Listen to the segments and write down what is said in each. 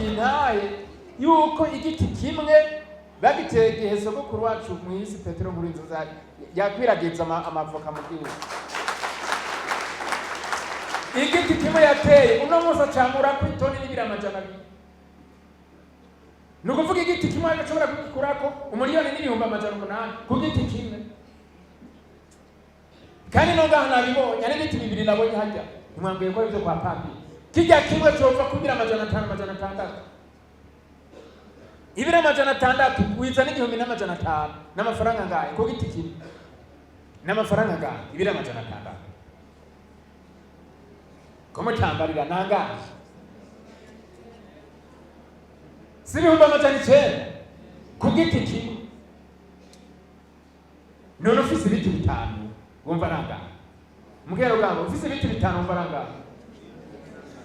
mushinga intahe yuko igiti kimwe bagiteye igihe sogokuru wacu mw'isi Petero Nkurunziza yakwiragiza amavoka mu gihugu. Igiti kimwe yateye uno munsi acamura ku itoni n'ibiro 200. Nukuvuga igiti kimwe agashobora kugikurako umuliyoni n'ibihumbi 800 ku giti kimwe. Kandi no ngaha nabibonye ari ibiti bibiri nabonye hajya nimwambwiye ko ivyo kwa papi kijya kimwe cyova kubira 500 ibira 600 wiza n'igihumbi n'500 n'amafaranga ngaye ko giti kimwe n'amafaranga ngaye ibira 600 komo tambarira nangaje sibihumbi 900 ku giti kimwe none ufise ibiti bitanu wumva nanga mugero gabo ufise ibiti bitanu wumva nanga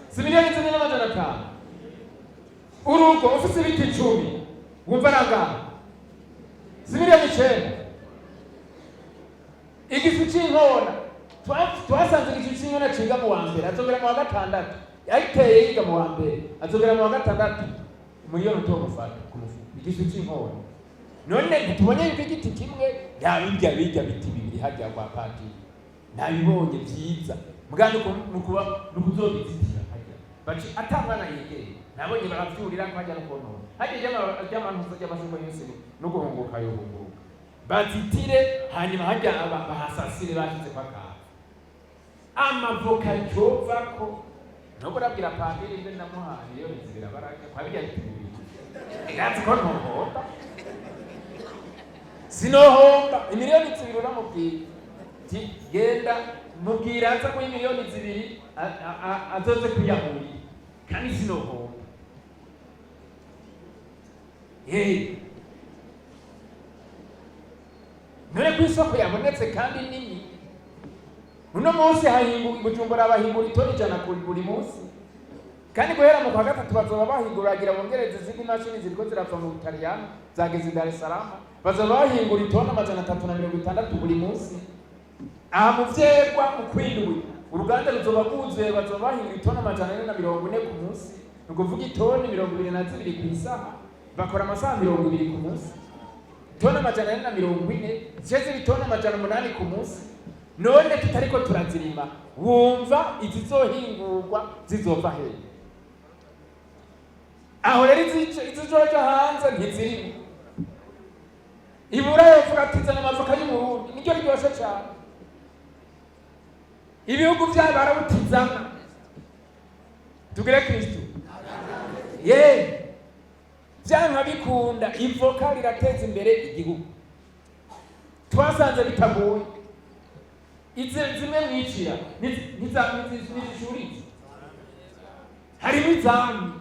similiyoni 500 urugo ufise ibiti 10 wumva nanga similiyoni 9 igifu c'inkona twasanze igifu c'inkona ciga mu wa mbere azogera mu wa gatandatu yayiteye yiga mu wa mbere azogera mu wa gatandatu miliyoni utogufata ku mufuko igifu c'inkona none tubonye yuko igiti kimwe yabirya biti bibiri hajya kwa pati nabibonye byiza mugandi nukuzobizitira hajya baci atangana yegere nabonye baravyurira ko hajya nuko none hajya y'abantu y'abashuko yose no guhunguka yohunguka bazitire hanyuma hajya bahasasire bashize kwaka amavoka cyovako nubwo rabwira padiri mbe namuhaye yo bizira baraka kwabijya bitibiri igazi ko ntohomba sinohomba imiliyoni 2 uramubwira genda mubwira aza ko imiliyoni 2 azoze kuyahuri kandi sinohomba none kwisoko yabonetse kandi nini uno munsi hahingura Bujumbura bahingura itoni 100 buri munsi kandi guhera mu kwa gatatu bazoba bahinguragira bongereza izindi mashini ziriko zirava mu Butaliyano zageze Dar es Salaam bazoba bahingura itoni 360 buri munsi. Aha mu vyegwa mu kwindwi uruganda ruzoba rwuzuye bazoba bahingura itoni 440 ku munsi nukuvuga itoni 22 ku isaha bakora amasaha 20 ku munsi itoni 440 zeze itoni 800 ku munsi. None tutariko turazirima wumva izizohingurwa zizova he? Aho rero izizoja hanze ntizirimo ibura yovuga ati zana amavoka y'umurundi niryo ryoshe cyane ibihugu by'abarabutizana tugire Kristo byanka bikunda ivoka rirateza imbere igihugu twasanze bitagoye zimwe mwicira nizishuriza harimo izami